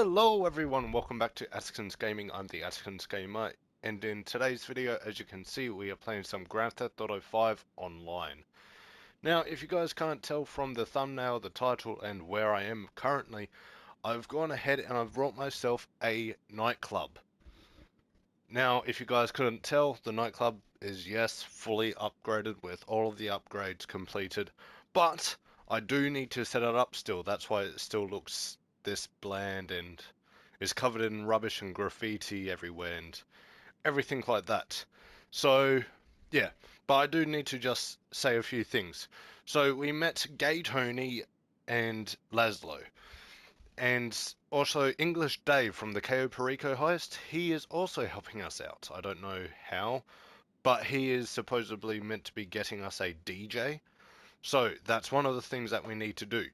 Hello everyone, welcome back to AtkinsGaming. I'm the AtkinsGamer, and in today's video, as you can see, we are playing some Grand Theft Auto 5 online. Now, if you guys can't tell from the thumbnail, the title, and where I am currently, I've gone ahead and I've brought myself a nightclub. Now, if you guys couldn't tell, the nightclub is, yes, fully upgraded with all of the upgrades completed, but I do need to set it up still. That's why it still looks this bland and is covered in rubbish and graffiti everywhere and everything like that. So, yeah, but I do need to just say a few things. So, we met Gay Tony and Laszlo. And also English Dave from the Cayo Perico heist, he is also helping us out. I don't know how, but he is supposedly meant to be getting us a DJ. So that's one of the things that we need to do.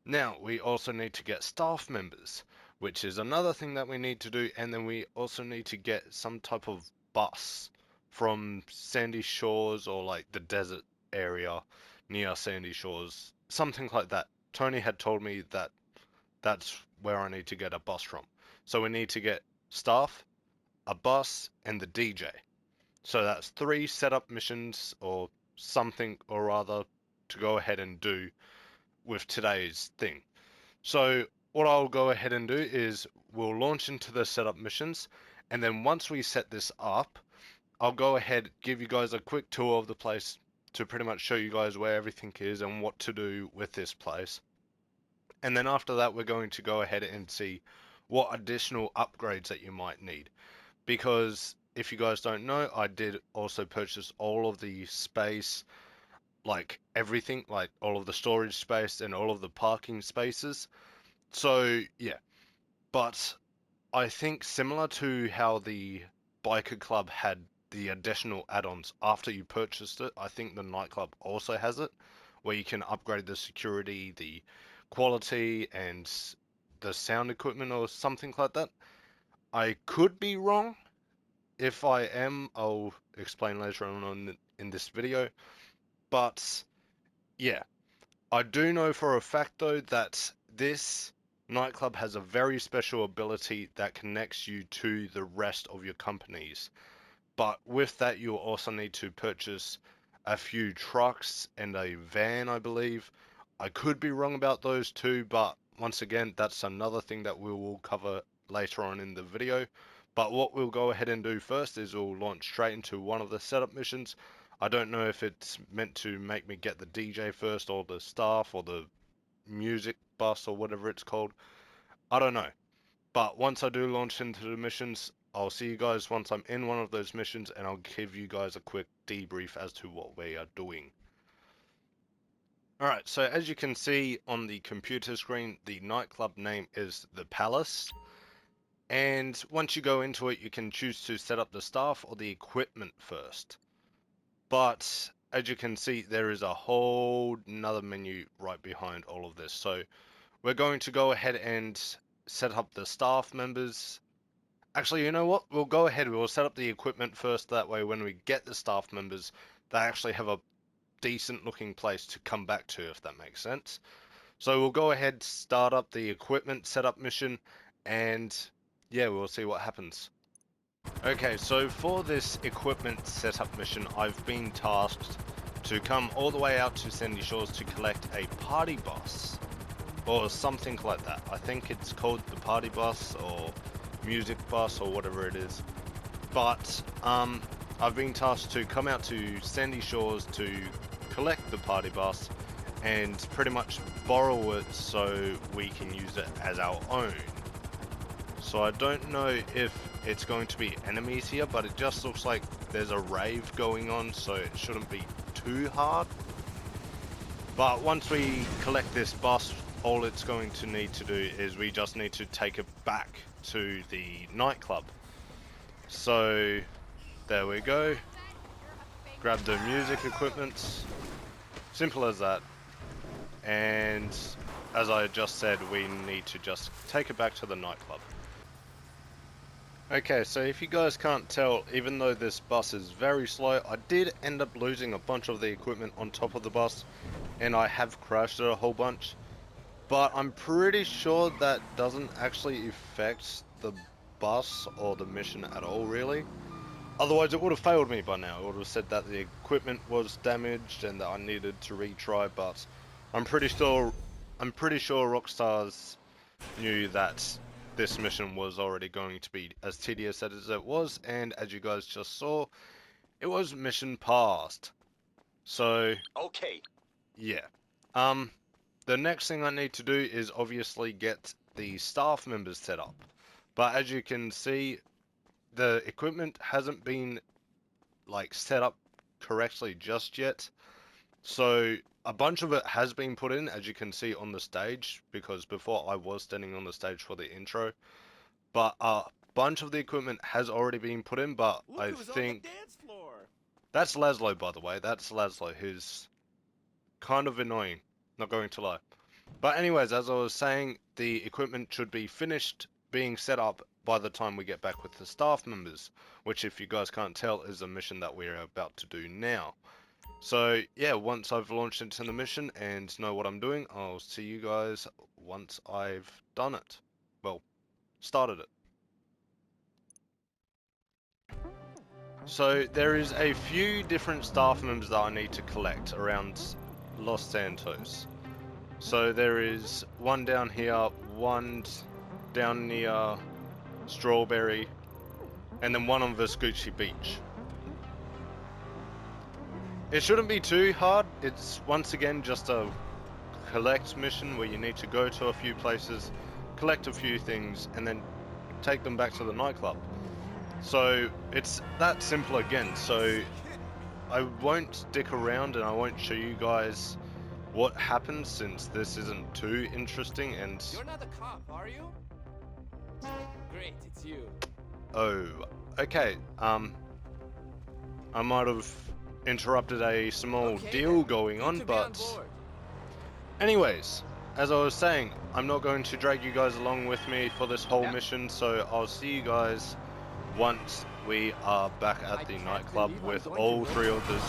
Now, we also need to get staff members, which is another thing that we need to do. And then we also need to get some type of bus from Sandy Shores or like the desert area near Sandy Shores, something like that. Tony had told me that that's where I need to get a bus from. So we need to get staff, a bus, and the DJ. So that's 3 setup missions or something or other to go ahead and do with today's thing. So what I'll go ahead and do is we'll launch into the setup missions, and then once we set this up, I'll go ahead, give you guys a quick tour of the place to pretty much show you guys where everything is and what to do with this place. And then after that, we're going to go ahead and see what additional upgrades that you might need. Because if you guys don't know, I did also purchase all of the space, like everything, like all of the storage space and all of the parking spaces. So, yeah. But I think similar to how the Biker Club had the additional add-ons after you purchased it, I think the nightclub also has it, where you can upgrade the security, the quality, and the sound equipment or something like that. I could be wrong. If I am, I'll explain later on in this video. But yeah, I do know for a fact though that this nightclub has a very special ability that connects you to the rest of your companies. But with that, you'll also need to purchase a few trucks and a van, I believe. I could be wrong about those two, but once again, that's another thing that we will cover later on in the video. But what we'll go ahead and do first is we'll launch straight into one of the setup missions. I don't know if it's meant to make me get the DJ first or the staff or the music bus or whatever it's called. I don't know. But once I do launch into the missions, I'll see you guys once I'm in one of those missions, and I'll give you guys a quick debrief as to what we are doing. Alright, so as you can see on the computer screen, the nightclub name is The Palace. And once you go into it, you can choose to set up the staff or the equipment first. But as you can see, there is a whole another menu right behind all of this. So we're going to go ahead and set up the staff members. Actually, you know what? We'll go ahead. We'll set up the equipment first. That way, when we get the staff members, they actually have a decent looking place to come back to, if that makes sense. So we'll go ahead, start up the equipment setup mission, and yeah, we'll see what happens. Okay, so for this equipment setup mission, I've been tasked to come all the way out to Sandy Shores to collect a party bus or something like that. I think it's called the party bus or music bus or whatever it is. But I've been tasked to come out to Sandy Shores to collect the party bus and pretty much borrow it so we can use it as our own. So I don't know if it's going to be enemies here, but it just looks like there's a rave going on, so it shouldn't be too hard. But once we collect this bus, all it's going to need to do is we just need to take it back to the nightclub. So there we go. Grab the music equipment. Simple as that. And as I just said, we need to just take it back to the nightclub. Okay, so if you guys can't tell, even though this bus is very slow, I did end up losing a bunch of the equipment on top of the bus, and I have crashed it a whole bunch. but I'm pretty sure that doesn't actually affect the bus or the mission at all, really. Otherwise, it would have failed me by now. It would have said that the equipment was damaged and that I needed to retry. But I'm pretty sure Rockstar's knew that this mission was already going to be as tedious as it was, and as you guys just saw, it was mission passed. So Okay. yeah. The next thing I need to do is obviously get the staff members set up. But as you can see, the equipment hasn't been like set up correctly just yet. So a bunch of it has been put in, as you can see on the stage, because before I was standing on the stage for the intro. But a bunch of the equipment has already been put in, but I think that's Laszlo, by the way. That's Laszlo, who's kind of annoying, not going to lie. But anyways, as I was saying, the equipment should be finished being set up by the time we get back with the staff members, which, if you guys can't tell, is a mission that we're about to do now. So yeah, once I've launched into the mission and know what I'm doing, I'll see you guys once I've done it. Well, started it. So there is a few different staff members that I need to collect around Los Santos. So there is one down here, one down near Strawberry, and then one on Vespucci Beach. It shouldn't be too hard. It's once again just a collect mission where you need to go to a few places, collect a few things, and then take them back to the nightclub. So it's that simple again. So I won't dick around and I won't show you guys what happens, since this isn't too interesting. And You're not the cop, are you? Great, it's you. oh, okay. I might have interrupted a small deal going on, but anyways, as I was saying, I'm not going to drag you guys along with me for this whole mission, so I'll see you guys once we are back at the nightclub with all three of the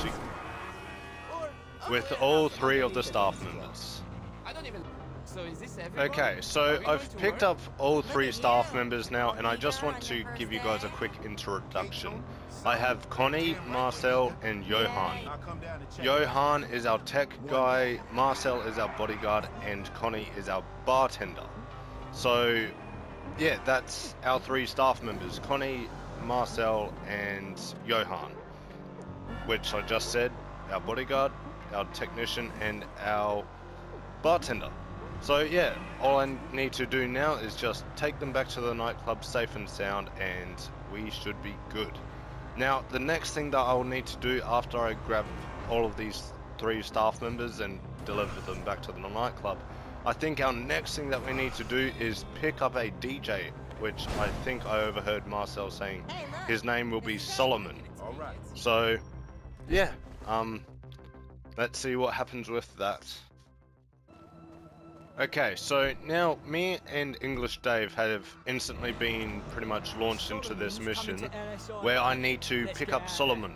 staff members. Okay, so I've picked up all three staff members now, and I just want to give you guys a quick introduction. I have Connie, Marcel, and Johan. Johan is our tech guy, Marcel is our bodyguard, and Connie is our bartender. So yeah, that's our three staff members, Connie, Marcel, and Johan, which I just said, our bodyguard, our technician, and our bartender. So yeah, all I need to do now is just take them back to the nightclub safe and sound, and we should be good. Now, the next thing that I'll need to do after I grab all of these three staff members and deliver them back to the nightclub, I think our next thing that we need to do is pick up a DJ, which I think I overheard Marcel saying his name will be Solomon. So yeah, let's see what happens with that. Okay, so now me and English Dave have instantly been pretty much launched into this mission where I need to pick up Solomon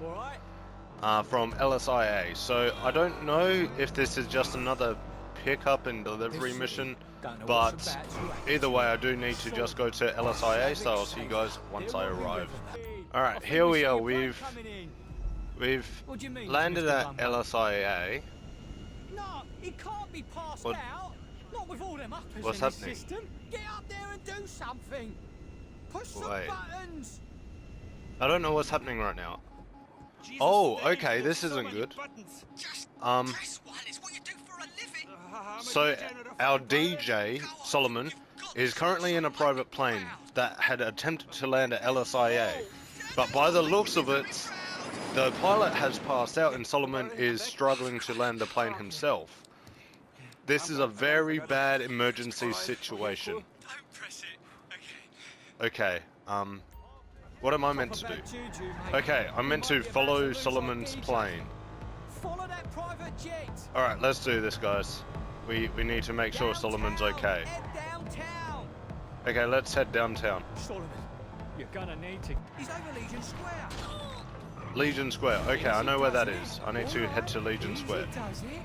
from LSIA. So I don't know if this is just another pickup and delivery mission, but either way I do need to just go to LSIA, so I'll see you guys once I arrive. Alright, here we are. We've landed at LSIA. No, it can't be passed out. Not with all them uppers What's in happening? the system. Get up there and do something. Push some Wait. buttons. I don't know what's happening right now. Oh, okay, this isn't good. So our DJ, Solomon, is currently in a private plane that had attempted to land at LSIA. But by the looks of it, the pilot has passed out and Solomon is struggling to land the plane himself. This is a very bad emergency situation. Okay, what am I meant to do? Okay, I'm meant to follow Solomon's plane. Follow that private jet. Alright, let's do this, guys. We need to make sure Solomon's okay. Head downtown. Okay, let's head downtown. Solomon, you're gonna need to. He's over Legion Square. Legion Square. Okay, I know where that is. I need to head to Legion Square. Does it?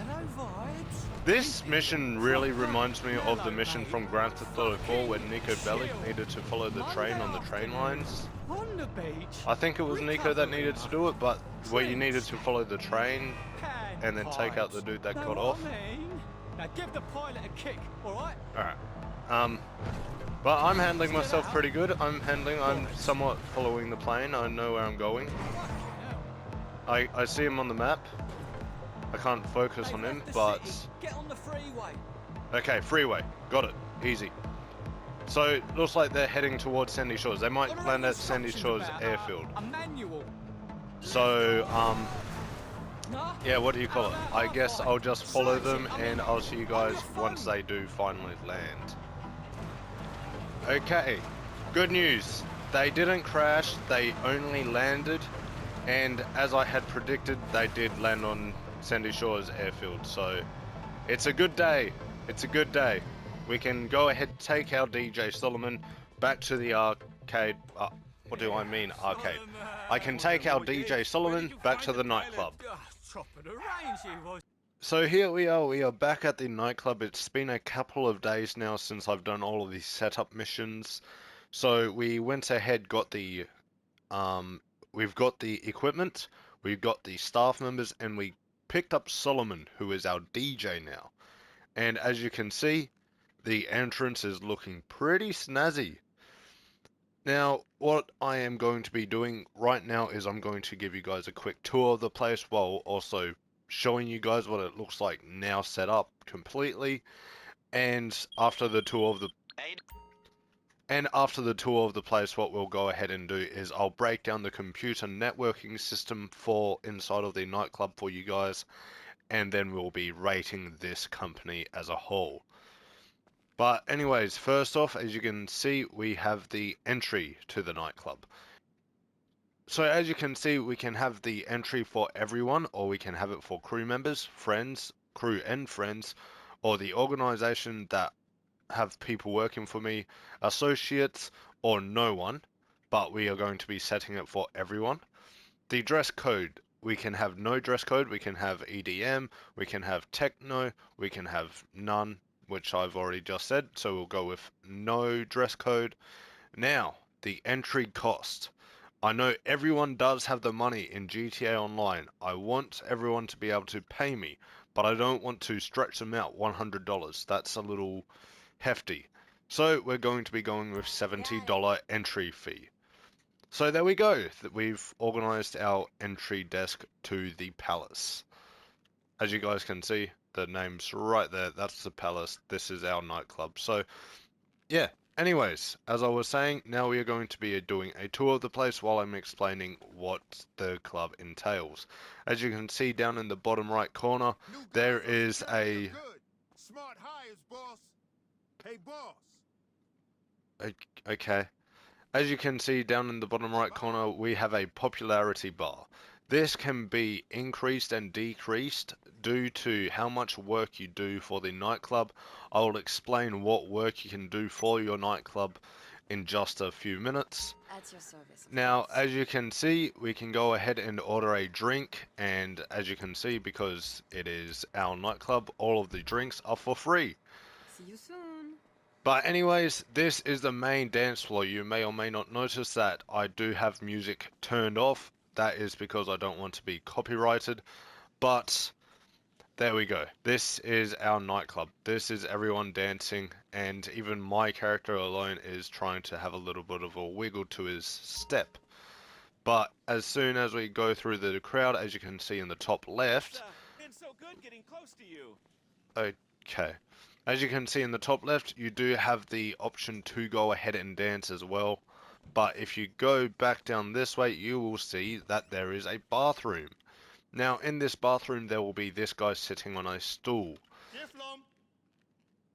Mellow vibes. This mission really reminds me of the mission from Grand Theft Auto 4 when Nico Bellic needed to follow the train on the train lines. On the beach. I think it was Nico that needed to do it, but where you needed to follow the train Canned and then take out the dude that know got what off. I mean? Now give the pilot a kick, alright? Alright. But I'm handling myself pretty good. I'm somewhat following the plane. I know where I'm going. I see him on the map. I can't focus on him, but... Get on the freeway. Okay, freeway. Got it. Easy. So, it looks like they're heading towards Sandy Shores. They might land at Sandy Shores airfield. A manual. So, yeah, what do you call it? I guess I'll just follow them and I'll see you guys once they do finally land. Okay, good news. They didn't crash, they only landed, and as I had predicted, they did land on Sandy Shores airfield, so it's a good day. It's a good day. We can go ahead and take our DJ Solomon back to the arcade. What do I mean arcade? I can take our DJ Solomon back to the nightclub. So here we are back at the nightclub. It's been a couple of days now since I've done all of these setup missions. So we went ahead, got the, we've got the equipment, we've got the staff members, and we picked up Solomon, who is our DJ now. And as you can see, the entrance is looking pretty snazzy. Now, what I am going to be doing right now is I'm going to give you guys a quick tour of the place while also showing you guys what it looks like now set up completely. And after the tour of the place, what we'll go ahead and do is I'll break down the computer networking system for inside of the nightclub for you guys, and then we'll be rating this company as a whole. But anyways, first off, as you can see, we have the entry to the nightclub. So as you can see, we can have the entry for everyone, or we can have it for crew members, friends, crew and friends, or the organization that have people working for me, associates, or no one, but we are going to be setting it for everyone. The dress code, we can have no dress code, we can have EDM, we can have techno, we can have none, which I've already just said, so we'll go with no dress code. Now, the entry cost. I know everyone does have the money in GTA Online. I want everyone to be able to pay me, but I don't want to stretch them out $100. That's a little hefty. So we're going to be going with $70 entry fee. So there we go. We've organized our entry desk to the palace. As you guys can see, the name's right there. That's the palace. This is our nightclub. So yeah. Anyways, as I was saying, now we are going to be doing a tour of the place while I'm explaining what the club entails. As you can see down in the bottom right corner, there is a... Smart hires, boss. Hey, boss. Okay. As you can see down in the bottom right corner, we have a popularity bar. This can be increased and decreased due to how much work you do for the nightclub. I will explain what work you can do for your nightclub in just a few minutes. At your service. Now, as you can see, we can go ahead and order a drink, and as you can see, because it is our nightclub, all of the drinks are for free. See you soon. But anyways, this is the main dance floor. You may or may not notice that I do have music turned off. That is because I don't want to be copyrighted, but there we go. This is our nightclub. This is everyone dancing, and even my character alone is trying to have a little bit of a wiggle to his step. But as soon as we go through the crowd, as you can see in the top left... Been so good getting close to you. Okay. As you can see in the top left, you do have the option to go ahead and dance as well. But if you go back down this way, you will see that there is a bathroom. Now, in this bathroom, there will be this guy sitting on a stool.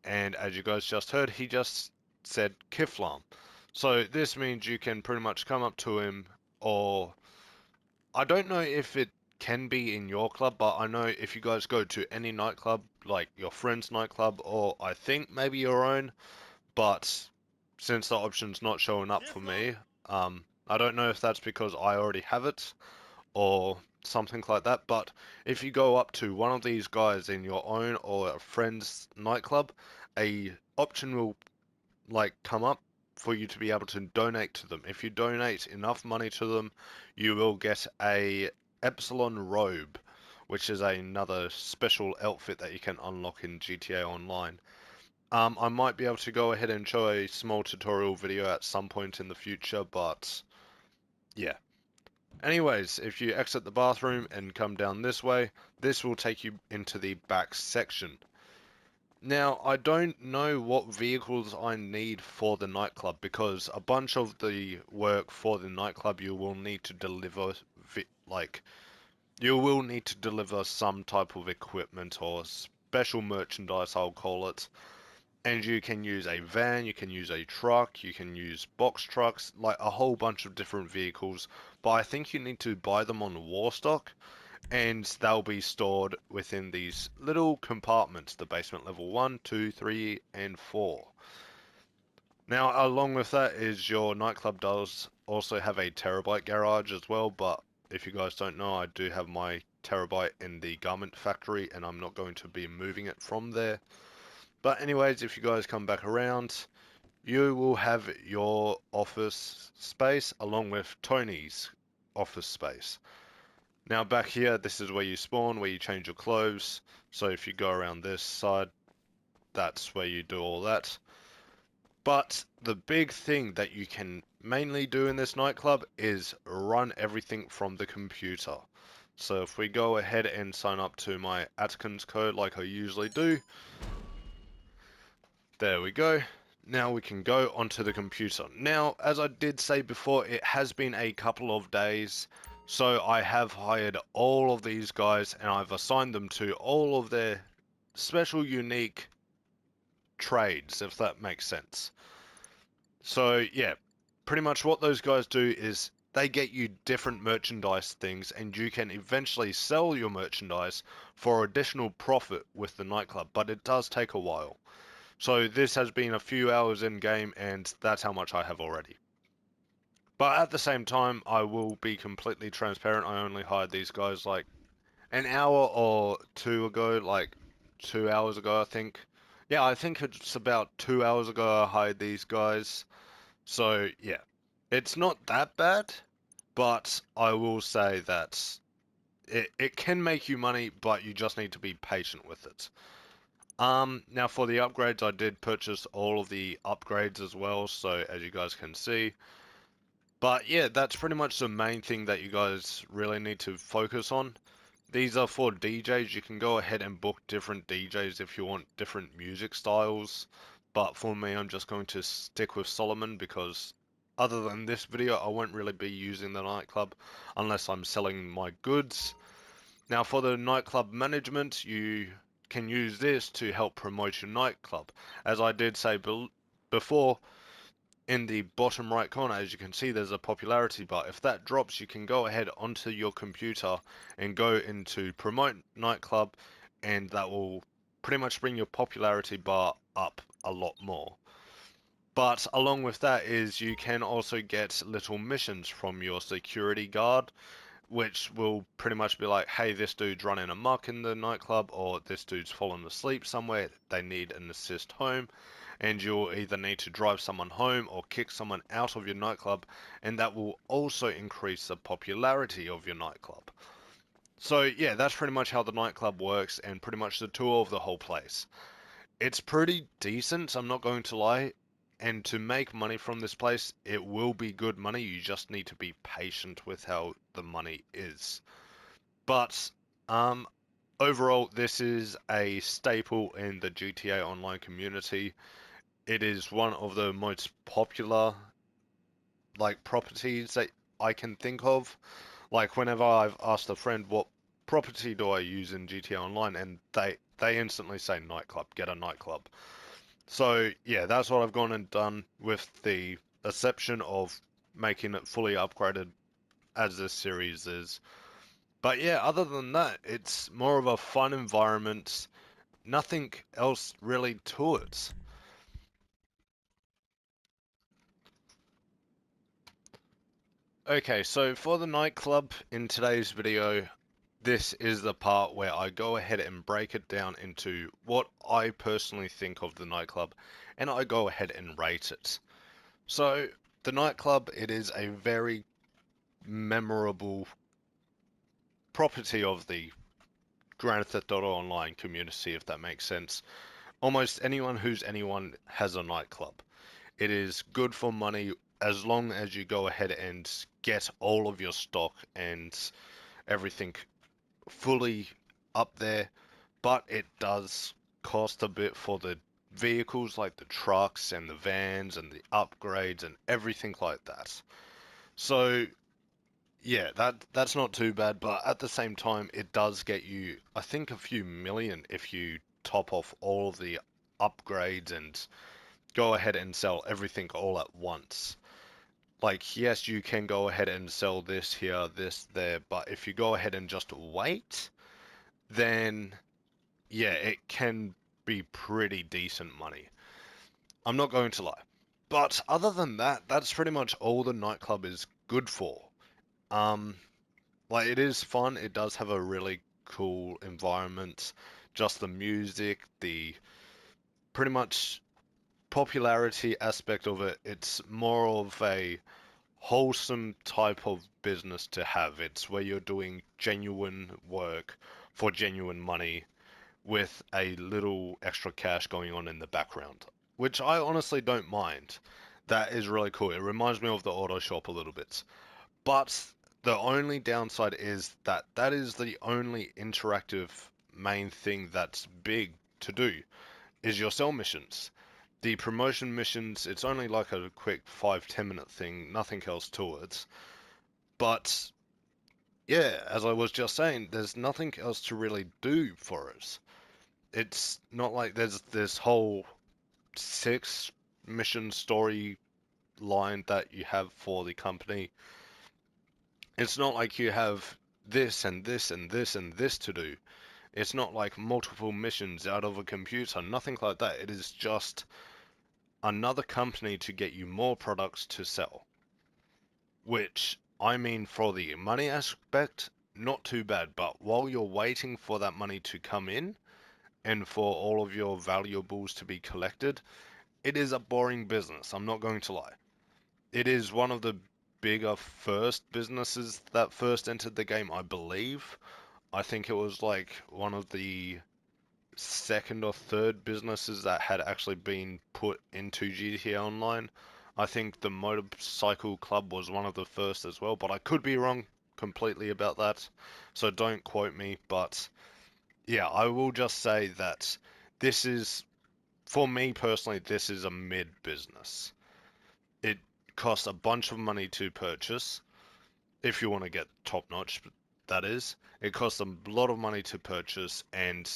And as you guys just heard, he just said Kiflam. So this means you can pretty much come up to him, or I don't know if it can be in your club, but I know if you guys go to any nightclub, like your friend's nightclub, or I think maybe your own, but since the option's not showing up for me, I don't know if that's because I already have it, or something like that. But if you go up to one of these guys in your own or a friend's nightclub, a option will like come up for you to be able to donate to them. If you donate enough money to them, you will get a Epsilon robe, which is another special outfit that you can unlock in GTA Online. I might be able to go ahead and show a small tutorial video at some point in the future, but yeah. Anyways, if you exit the bathroom and come down this way, this will take you into the back section. Now, I don't know what vehicles I need for the nightclub because a bunch of the work for the nightclub you will need to deliver, you will need to deliver some type of equipment or special merchandise, I'll call it. And you can use a van, you can use a truck, you can use box trucks, like a whole bunch of different vehicles. But I think you need to buy them on Warstock, and they'll be stored within these little compartments, the basement level 1, 2, 3, and 4. Now, along with that is your nightclub does also have a terabyte garage as well, but if you guys don't know, I do have my terabyte in the garment factory, and I'm not going to be moving it from there. But anyways, if you guys come back around, you will have your office space along with Tony's office space. Now back here, this is where you spawn, where you change your clothes. So if you go around this side, that's where you do all that. But the big thing that you can mainly do in this nightclub is run everything from the computer. So if we go ahead and sign up to my Atkins code like I usually do, there we go. Now we can go onto the computer. Now, as I did say before, it has been a couple of days, so I have hired all of these guys and I've assigned them to all of their special unique trades, if that makes sense. So yeah, pretty much what those guys do is they get you different merchandise things and you can eventually sell your merchandise for additional profit with the nightclub, but it does take a while. So this has been a few hours in game and that's how much I have already. But at the same time, I will be completely transparent. I only hired these guys like an hour or two ago, like 2 hours ago, I think. Yeah, I think it's about 2 hours ago I hired these guys. So yeah, it's not that bad, but I will say that it can make you money, but you just need to be patient with it. Now for the upgrades, I did purchase all of the upgrades as well, so as you guys can see. But yeah, that's pretty much the main thing that you guys really need to focus on. These are for DJs. You can go ahead and book different DJs if you want different music styles. But for me, I'm just going to stick with Solomon because other than this video, I won't really be using the nightclub unless I'm selling my goods. Now for the nightclub management, you can use this to help promote your nightclub. As I did say before, in the bottom right corner, as you can see, there's a popularity bar. If that drops, you can go ahead onto your computer and go into promote nightclub, and that will pretty much bring your popularity bar up a lot more. But along with that is you can also get little missions from your security guard, which will pretty much be like, hey, this dude's running amok in the nightclub, or this dude's fallen asleep somewhere, they need an assist home, and you'll either need to drive someone home or kick someone out of your nightclub, and that will also increase the popularity of your nightclub. So yeah, that's pretty much how the nightclub works, and pretty much the tour of the whole place. It's pretty decent, I'm not going to lie. And to make money from this place, it will be good money. You just need to be patient with how the money is. But overall, this is a staple in the GTA Online community. It is one of the most popular properties that I can think of. Like whenever I've asked a friend what property do I use in GTA Online, and they instantly say nightclub, get a nightclub. So yeah, that's what I've gone and done with the exception of making it fully upgraded as this series is. But yeah, other than that, it's more of a fun environment. Nothing else really to it. Okay, so for the nightclub in today's video, this is the part where I go ahead and break it down into what I personally think of the nightclub, and I go ahead and rate it. So, the nightclub, it is a very memorable property of the Grand Theft Auto Online community, if that makes sense. Almost anyone who's anyone has a nightclub. It is good for money as long as you go ahead and get all of your stock and everything fully up there, but it does cost a bit for the vehicles like the trucks and the vans and the upgrades and everything like that. So yeah, that's not too bad, but at the same time it does get you, I think, a few million if you top off all of the upgrades and go ahead and sell everything all at once. Like, yes, you can go ahead and sell this here, this there, but if you go ahead and just wait, then yeah, it can be pretty decent money. I'm not going to lie. But other than that, that's pretty much all the nightclub is good for. Um, like it is fun. It does have a really cool environment. Just the music, the pretty much popularity aspect of it. It's more of a wholesome type of business to have. It's where you're doing genuine work for genuine money with a little extra cash going on in the background, which I honestly don't mind. That is really cool. It reminds me of the auto shop a little bit. But the only downside is that that is the only interactive main thing that's big to do is your sell missions. The promotion missions, it's only like a quick 5-10 minute thing, nothing else to it. But yeah, as I was just saying, there's nothing else to really do for it. It's not like there's this whole 6 mission story line that you have for the company. It's not like you have this and this and this and this to do. It's not like multiple missions out of a computer, nothing like that. It is just another company to get you more products to sell. Which, I mean, for the money aspect, not too bad. But while you're waiting for that money to come in and for all of your valuables to be collected, it is a boring business. I'm not going to lie. It is one of the bigger first businesses that first entered the game, I believe. I think it was like one of the second or third businesses that had actually been put into GTA Online. I think the Motorcycle Club was one of the first as well, but I could be wrong completely about that, so don't quote me. But yeah, I will just say that this is, for me personally, this is a mid business. It costs a bunch of money to purchase, if you want to get top notch, that is. It costs a lot of money to purchase, and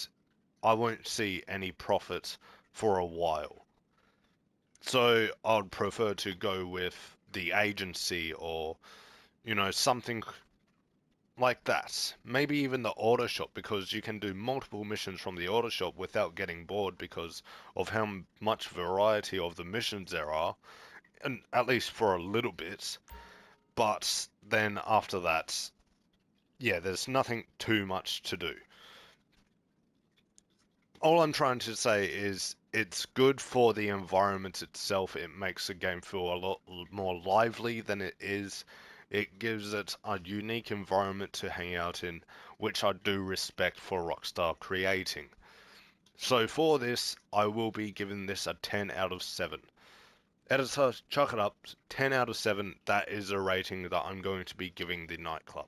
I won't see any profit for a while. So I'd prefer to go with the agency or, something like that. Maybe even the auto shop, because you can do multiple missions from the auto shop without getting bored because of how much variety of the missions there are, and at least for a little bit. But then after that, yeah, there's nothing too much to do. All I'm trying to say is it's good for the environment itself. It makes the game feel a lot more lively than it is. It gives it a unique environment to hang out in, which I do respect for Rockstar creating. So for this, I will be giving this a 10 out of 7. Editor, chuck it up, 10 out of 7, that is a rating that I'm going to be giving the nightclub.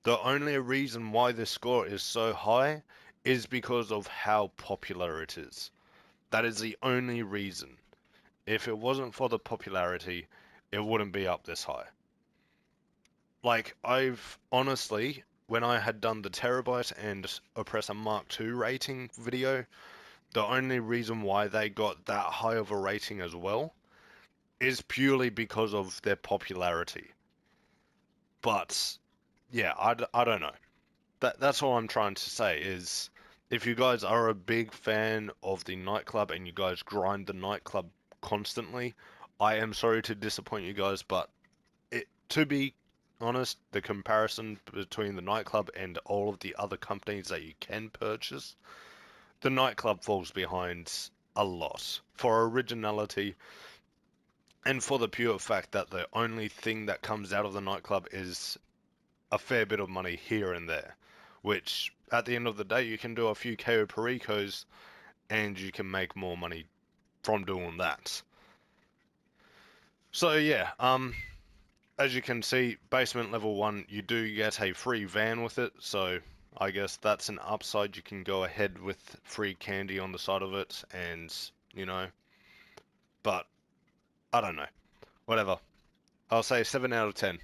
The only reason why this score is so high is because of how popular it is. That is the only reason. If it wasn't for the popularity, it wouldn't be up this high. Like, I've honestly, when I had done the Terabyte and Oppressor Mark II rating video, the only reason why they got that high of a rating as well is purely because of their popularity. But, yeah, I don't know. That's all I'm trying to say is if you guys are a big fan of the nightclub and you guys grind the nightclub constantly, I am sorry to disappoint you guys, but to be honest, the comparison between the Nightclub and all of the other companies that you can purchase, the Nightclub falls behind a lot for originality and for the pure fact that the only thing that comes out of the Nightclub is a fair bit of money here and there, which at the end of the day you can do a few KO Pericos and you can make more money from doing that. So yeah, as you can see, basement level 1, you do get a free van with it, so I guess that's an upside. You can go ahead with free candy on the side of it, and, you know, but, I don't know, whatever. I'll say 7 out of 10.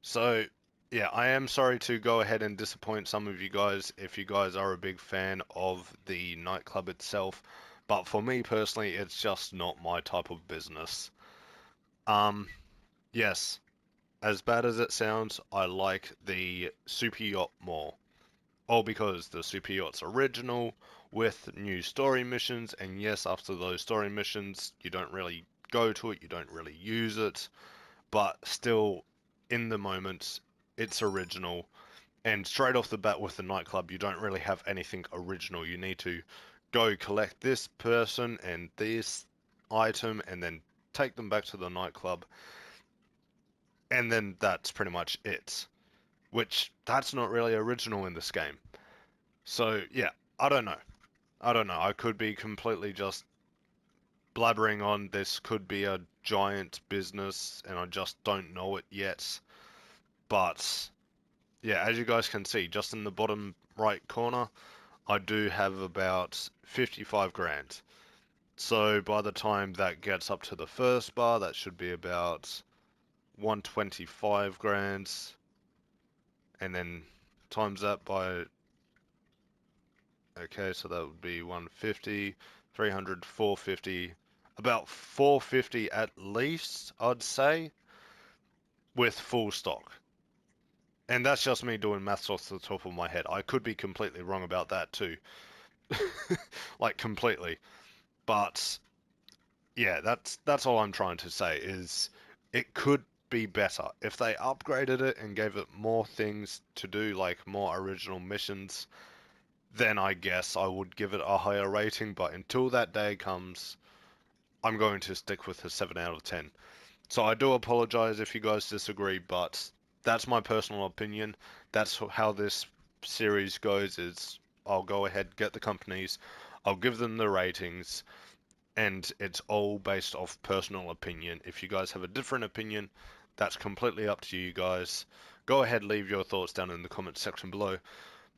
So, yeah, I am sorry to go ahead and disappoint some of you guys if you guys are a big fan of the Nightclub itself, but for me personally, it's just not my type of business. Yes. As bad as it sounds, I like the Super Yacht more. All because the Super Yacht's original, with new story missions, and yes, after those story missions, you don't really go to it, you don't really use it, but still, in the moment, it's original. And straight off the bat with the Nightclub, you don't really have anything original. You need to go collect this person and this item, and then take them back to the Nightclub. And then that's pretty much it. Which, that's not really original in this game. So, yeah, I don't know. I could be completely just blabbering on. This could be a giant business, and I just don't know it yet. But, yeah, as you guys can see, just in the bottom right corner, I do have about 55 grand. So, by the time that gets up to the first bar, that should be about 125 grand. And then times that by, okay, so that would be 150, 300, 450, about 450 at least, I'd say, with full stock. And that's just me doing maths off the top of my head. I could be completely wrong about that too. Like, completely. But, yeah, that's all I'm trying to say, is it could be better. If they upgraded it and gave it more things to do, like more original missions, then I guess I would give it a higher rating, but until that day comes, I'm going to stick with a 7 out of 10. So I do apologize if you guys disagree, but that's my personal opinion. That's how this series goes, is I'll go ahead, get the companies, I'll give them the ratings, and it's all based off personal opinion. If you guys have a different opinion, that's completely up to you guys. Go ahead, leave your thoughts down in the comment section below.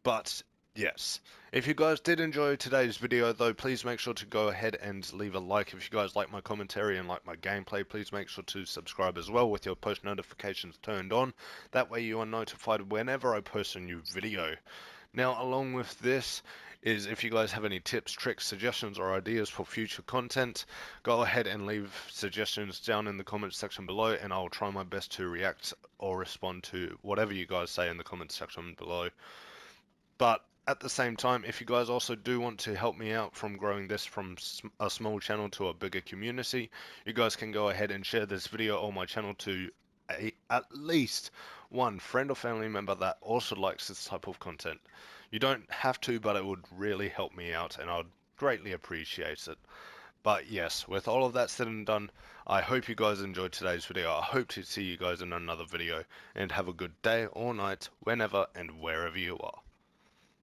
But yes, if you guys did enjoy today's video though, please make sure to go ahead and leave a like. If you guys like my commentary and like my gameplay, please make sure to subscribe as well with your post notifications turned on. That way you are notified whenever I post a new video. Now, along with this, is if you guys have any tips, tricks, suggestions, or ideas for future content, go ahead and leave suggestions down in the comments section below, and I'll try my best to react or respond to whatever you guys say in the comments section below. But at the same time, if you guys also do want to help me out from growing this from a small channel to a bigger community, you guys can go ahead and share this video on my channel to at least one friend or family member that also likes this type of content. You don't have to, but it would really help me out, and I'd greatly appreciate it. But yes, with all of that said and done, I hope you guys enjoyed today's video. I hope to see you guys in another video, and have a good day or night, whenever and wherever you are.